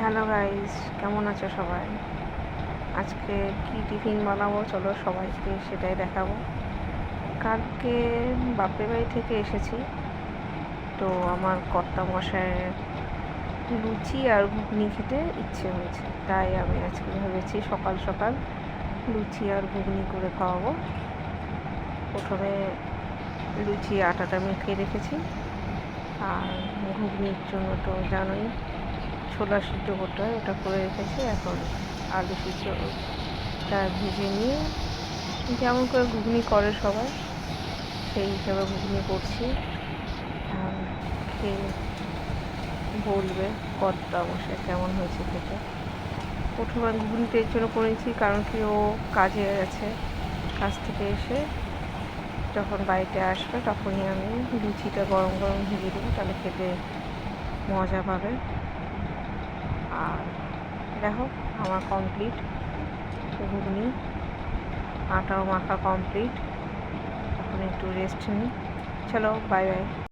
Hello guys, কেমন আছো সবাই? আজকে কি টিফিন বানাবো চলো সবাইকে সেটাই দেখাবো। কালকে বাপের বাড়ি থেকে এসেছি, তো আমার কর্তা মশাইয়ের লুচি আর ঘুগনি খেতে ইচ্ছে হয়েছে, তাই আমি আজকে ভেবেছি সকাল সকাল লুচি আর ঘুগনি করে খাওয়াবো। প্রথমে লুচি আটাটা মেখে রেখেছি, আর ঘুগনির জন্য তো জানোই ছোলা সিদ্ধ করতে হয়, ওটা করে রেখেছি। এখন আলু সিদ্ধটা ভেজে নিয়ে যেমন করে ঘুগনি করে সবাই সেই হিসাবে ঘুগনি করছি। খেয়ে বলবে কর্তা মশাই কেমন হয়েছে খেতে। প্রথমে ঘুগনিটা এর জন্য করেছি কারণ কি ও কাজে গেছে, কাজ থেকে এসে যখন বাড়িতে আসবে তখনই আমি লুচিটা গরম গরম ভেজে দেবো, তাহলে খেতে মজা পাবে। আর দেখো আমার কমপ্লিট ঘুগনি, আটাও মাখা কমপ্লিট। এখন একটু রেস্ট নিই। চলো বাই বাই।